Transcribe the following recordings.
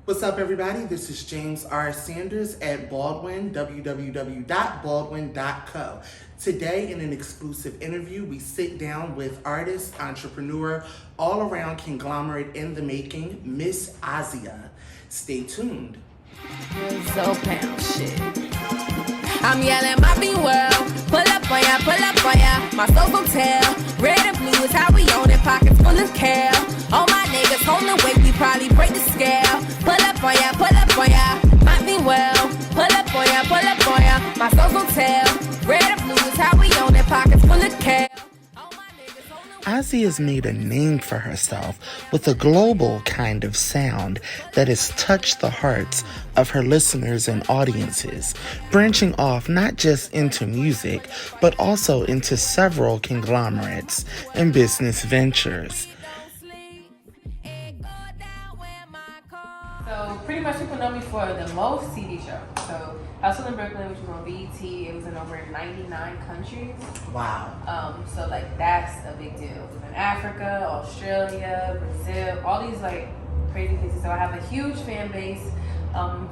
What's up, everybody? This is James R. Sanders at Baldwin, www.baldwin.co. Today, in an exclusive interview, we sit down with artist, entrepreneur, all-around conglomerate in the making, Miss Azia. Stay tuned. So pound shit. I'm yelling Moppy World. Pull up on ya, pull up on ya. My soul gon' tell. Red and blue is how we own it. Pockets full of care. All my niggas on the way, we probably break the scale. Pull up on ya, pull up on ya. Moppy World. Pull up on ya, pull up on ya. My soul gon' tell. Red and blue is how we own it. Pockets full of care. Azia has made a name for herself with a global kind of sound that has touched the hearts of her listeners and audiences, branching off not just into music, but also into several conglomerates and business ventures. So pretty much people know me for the most TV show. So Hustle in Brooklyn, which was on BET, it was in over 99 countries. Wow. So like that's a big deal. It was in Africa, Australia, Brazil, all these like crazy places. So I have a huge fan base,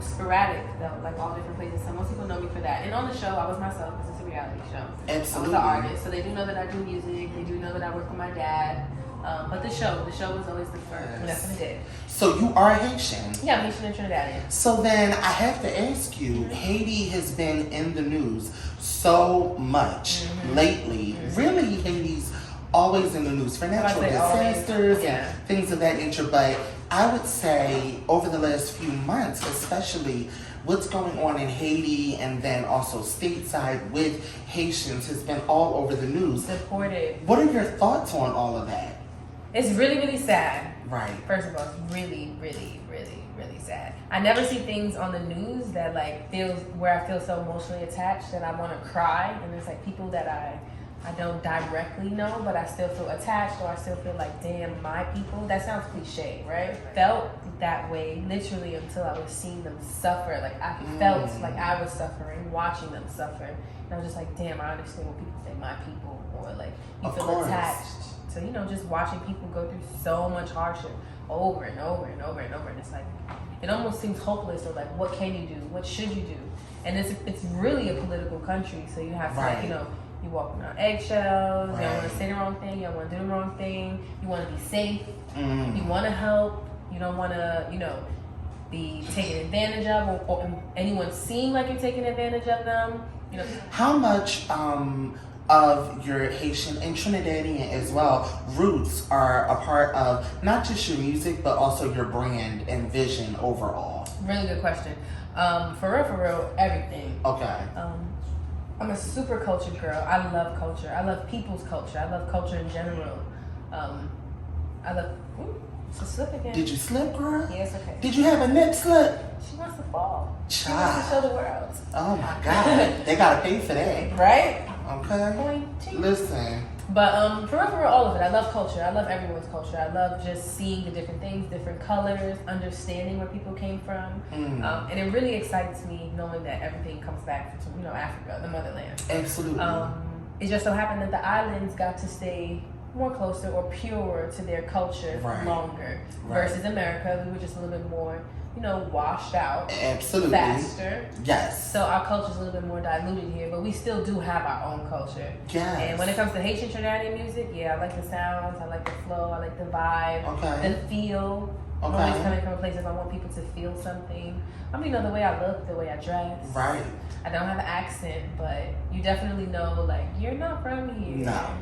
sporadic though, like all different places. So most people know me for that. And on the show, I was myself because it's a reality show. Absolutely. I was an artist, so they do know that I do music. They do know that I work with my dad. But the show was always the first. That's what I did. So you are Haitian. Yeah, I'm Haitian and Trinidadian. So then I have to ask you, Haiti has been in the news so much lately. Really, Haiti's always in the news for natural disasters and things of that nature. But I would say over the last few months, especially what's going on in Haiti and then also stateside with Haitians has been all over the news. Supported. What are your thoughts on all of that? It's really, really sad. Right. First of all, it's really, really, really, really sad. I never see things on the news that like where I feel so emotionally attached that I want to cry. And there's like people that I don't directly know, but I still feel attached, or I still feel like, damn, my people. That sounds cliche, right? Felt that way literally until I was seeing them suffer. Like I felt like I was suffering, watching them suffer. And I was just like, damn, I understand when people say my people, or like you feel attached. So, just watching people go through so much hardship over and over and over and over. And it's like, it almost seems hopeless, or like, what can you do? What should you do? And it's really a political country. So you have to, like, you walk around eggshells. You don't want to say the wrong thing. You don't want to do the wrong thing. You want to be safe. You want to help. You don't want to, be taken advantage of, or anyone seem like you're taking advantage of them. How much of your Haitian and Trinidadian as well roots are a part of not just your music but also your brand and vision overall? Really good question. For real, everything. Okay. I'm a super cultured girl. I love culture. I love people's culture. I love culture in general. I love. It's a slip again. Did you slip, girl? Yes, okay. Did you have a nip slip? She wants to fall. Child. She wants to show the world. Oh my God. They gotta pay for that. Right? Okay. Listen. But for real, all of it. I love culture. I love everyone's culture. I love just seeing the different things, different colors, understanding where people came from. And it really excites me knowing that everything comes back to, Africa, the motherland. Absolutely. It just so happened that the islands got to stay more closer or purer to their culture longer versus America. We were just a little bit more, washed out. Absolutely. Faster. Yes. So our culture's a little bit more diluted here, but we still do have our own culture. Yes. And when it comes to Haitian Trinidadian music, I like the sounds, I like the flow, I like the vibe, the feel. I'm always coming from a place if I want people to feel something. The way I look, the way I dress. Right. I don't have an accent, but you definitely know, like, you're not from here. No.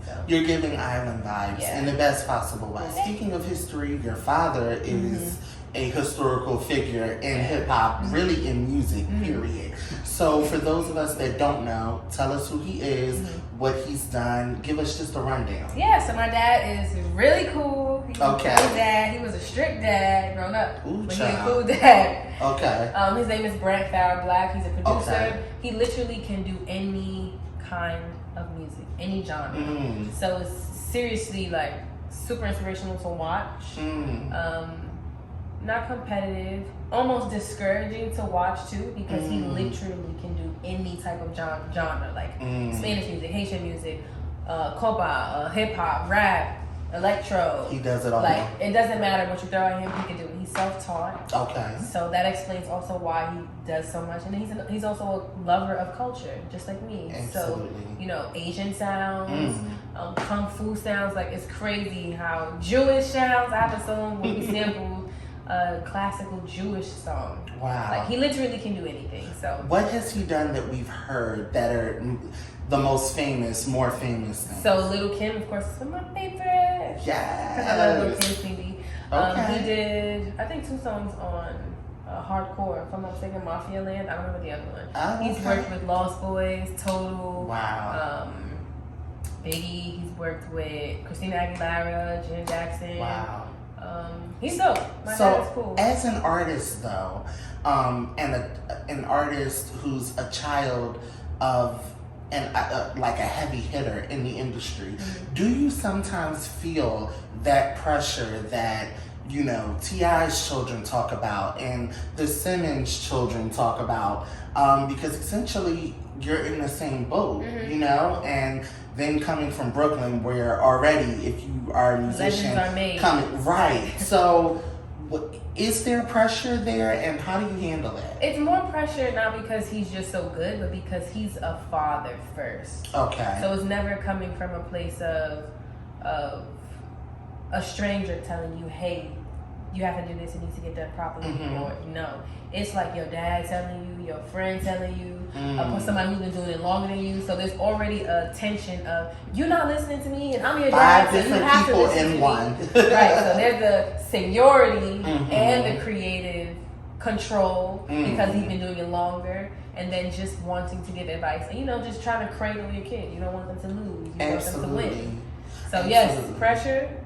So. You're giving island vibes in the best possible way. Speaking of history, your father is a historical figure in hip-hop, really in music, period. So for those of us that don't know, tell us who he is, what he's done. Give us just a rundown. Yeah, so my dad is really cool. He was a cool dad. He was a strict dad growing up. But he's a cool dad. Okay. His name is Brent Fowler Black. He's a producer. Okay. He literally can do any kind of music, any genre. So it's seriously like super inspirational to watch. Not competitive, almost discouraging to watch too, because he literally can do any type of genre, like Spanish music, Haitian music, compa, hip hop, rap, electro. He does it all. Like, it doesn't matter what you throw at him, he can do it. He's self-taught. Okay. So that explains also why he does so much. And he's also a lover of culture, just like me. Absolutely. So, Asian sounds, kung fu sounds. Like, it's crazy how Jewish sounds. I have a song where he sampled a classical Jewish song. Wow. Like, he literally can do anything. So what has he done that we've heard that are the most famous, more famous things? So Little Kim, of course, is one of my favorites. Yes. Because I love Little Kim Cindy. Okay. He did, I think, 2 songs on Hardcore, if I'm not mistaken, Mafia Land. I don't remember the other one. Oh, He's okay. worked with Lost Boys, Total. Wow. Biggie. He's worked with Christina Aguilera, Janet Jackson. Wow. He's dope. My dad is cool. As an artist, though, and an artist who's a child of like a heavy hitter in the industry, do you sometimes feel that pressure that T.I.'s children talk about and the Simmons children talk about? Because essentially you're in the same boat, and then coming from Brooklyn, where already if you are a musician, legends are made. coming right. So, is there pressure there, and how do you handle that? It's more pressure not because he's just so good, but because he's a father first. Okay. So it's never coming from a place of a stranger telling you, hey, you have to do this, it needs to get done properly. Or no. It's like your dad telling you, your friend telling you, or somebody who's been doing it longer than you. So there's already a tension of, you're not listening to me, and I'm your dad, 5 so you different have to people listen in to one. me. Right, so there's the seniority and the creative control because he's been doing it longer, and then just wanting to give advice. And, just trying to cradle your kid. You don't want them to lose. You want them to win. So yes, pressure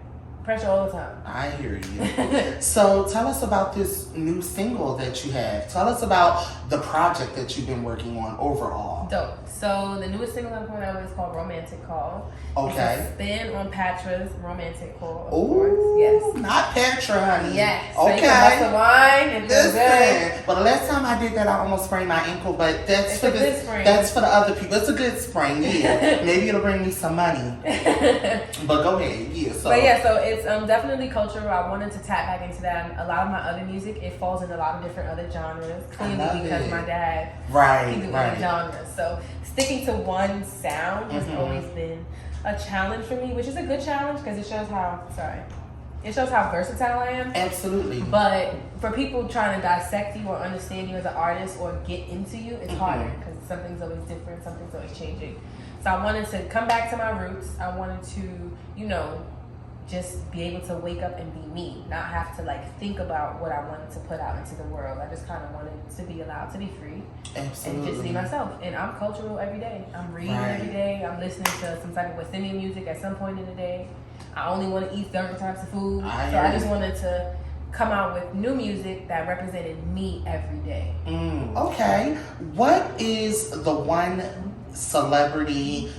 all the time. I hear you. So tell us about this new single that you have. Tell us about the project that you've been working on overall. Dope. So the newest single I'm coming out with is called Romantic Call. Okay. It's a spin on Patra's Romantic Call, of Ooh, course. Yes. not Petra, honey. Yes. Okay. So you can bust a wine and feel good. Listen, well, the last time I did that, I almost sprained my ankle, but that's for the other people. It's a good sprain, yeah. Maybe it'll bring me some money. But go ahead, yeah. So it's definitely cultural. I wanted to tap back into that. A lot of my other music, it falls in a lot of different other genres. Clearly, because my dad can do other genres. So sticking to one sound has always been a challenge for me, which is a good challenge because it shows how versatile I am. Absolutely. But for people trying to dissect you or understand you as an artist or get into you, it's harder because something's always different, something's always changing. So I wanted to come back to my roots. I wanted to, just be able to wake up and be me, not have to think about what I wanted to put out into the world. I just kind of wanted to be allowed to be free. Absolutely. And just be myself. And I'm cultural every day. I'm reading every day. I'm listening to some type of West Indian music at some point in the day. I only want to eat certain types of food. I just wanted to come out with new music that represented me every day. Okay. What is the one celebrity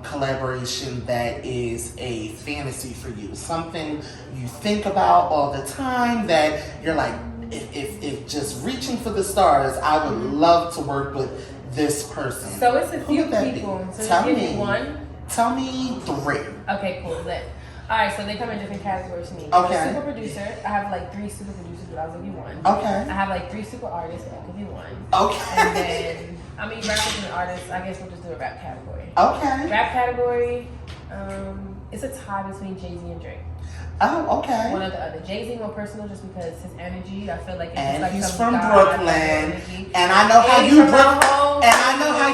collaboration that is a fantasy for you? Something you think about all the time that you're like, if just reaching for the stars, I would love to work with this person. So it's a few people. So Tell give me. me one. Tell me 3. Okay, cool. Lit. Alright, so they come in different categories to me. Okay. Super producer. I have 3 super producers, but I'll give you one. Okay. I have 3 super artists, but I'll give you one. Okay. And then, rappers and artists, I guess we'll just do a rap category. Okay. Rap category, it's a tie between Jay-Z and Drake. Oh, okay. One or the other. Jay-Z more personal just because his energy, I feel like it's and just he's some from God Brooklyn, and I know how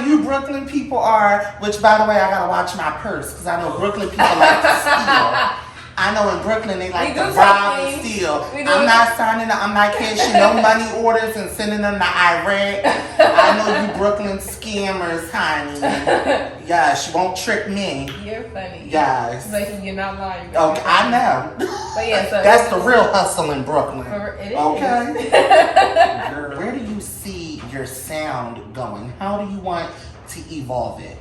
you Brooklyn people are. Which, by the way, I gotta watch my purse because I know Brooklyn people like to steal. I know in Brooklyn they like to rob and steal. I'm not I'm not cashing no money orders and sending them to Iraq. I know you Brooklyn scammers, honey. Yes, you won't trick me. You're funny. Yes. Like you're not lying. Okay, I know. But yeah, so that's the real hustle in Brooklyn. It is. Okay. Where do you see your sound going? How do you want to evolve it?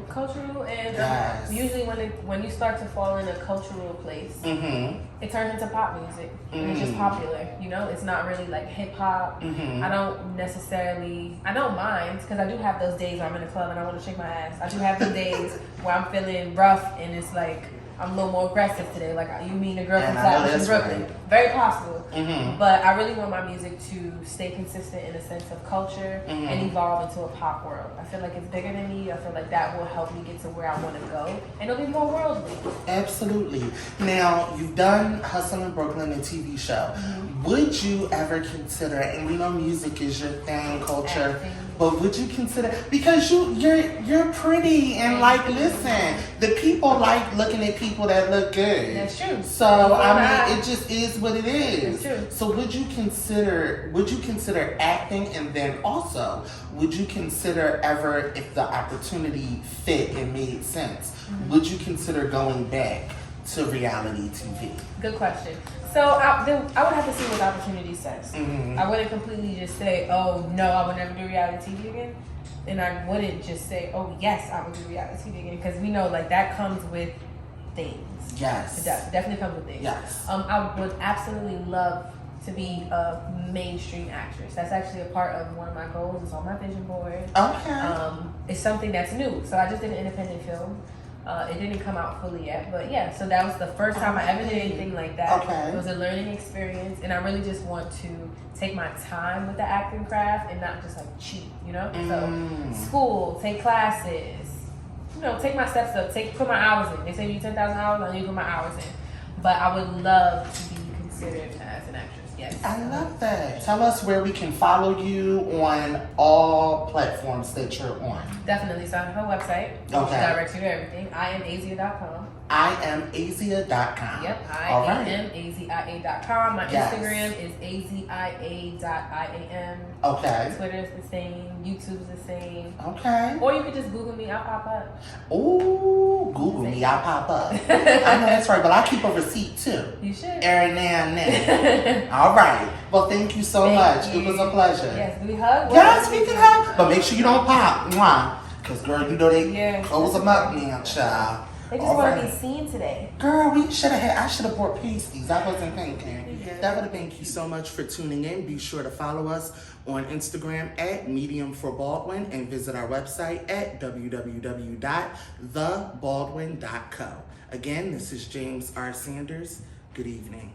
Cultural, and usually when you start to fall in a cultural place, it turns into pop music. And it's just popular, It's not really like hip hop. I don't mind because I do have those days where I'm in the club and I want to shake my ass. I do have those days where I'm feeling rough and it's like I'm a little more aggressive today. Like you mean a girl from And I know Flatbush in that's Brooklyn. right. Very possible. Mm-hmm. But I really want my music to stay consistent in a sense of culture Mm-hmm. and evolve into a pop world. I feel like it's bigger than me. I feel like that will help me get to where I want to go. And it'll be more worldly. Absolutely. Now, you've done Hustle in Brooklyn, a TV show. Mm-hmm. Would you ever consider, and we know music is your thing, culture, Acting. but would you consider, because you're pretty and like, listen, the people like looking at people that look good. That's true. So, I mean, it just is what it is. That's true. So would you consider acting, and then also, would you consider ever, if the opportunity fit and made sense, would you consider going back to reality TV? Good question. So I would have to see what the opportunity says. Mm-hmm. I wouldn't completely just say, oh no, I would never do reality TV again. And I wouldn't just say, oh yes, I would do reality TV again. Because we know like that comes with things. Yes. It does. It definitely comes with things. Yes. I would absolutely love to be a mainstream actress. That's actually a part of one of my goals. It's on my vision board. Okay. It's something that's new. So I just did an independent film. It didn't come out fully yet, but yeah, so that was the first time I ever did anything like that. Okay. It was a learning experience, and I really just want to take my time with the acting craft and not just like cheat, you know? So school, take classes, you know, take my steps up, put my hours in. They say you 10,000 hours, I need to put my hours in. But I would love to be considered as an actress. Yes. I love that. Tell us where we can follow you on all platforms that you're on. Definitely. So I have a website, which directs you to everything. I am Azia.com. IamAzia.com. Yep, All right. IamAzia.com. My Yes. Instagram is azia.iam. Okay. Twitter's the same. YouTube's the same. Okay. Or you could just Google me. I'll pop up. Ooh, Google me. I'll pop up. I know that's right, but I keep a receipt too. You should. Every now and then. All right. Well, thank you so much. Thank It was you. a pleasure. Yes, do we hug? Yes, we can hug. But make sure you don't pop. Mwah. Because, girl, you know they close them up now, child. They just All want right. to be seen today. Girl, I should have brought pasties. I wasn't thinking. That would have been. Thank you so much for tuning in. Be sure to follow us on Instagram at Medium for Baldwin and visit our website at www.thebaldwin.co. Again, this is James R. Sanders. Good evening.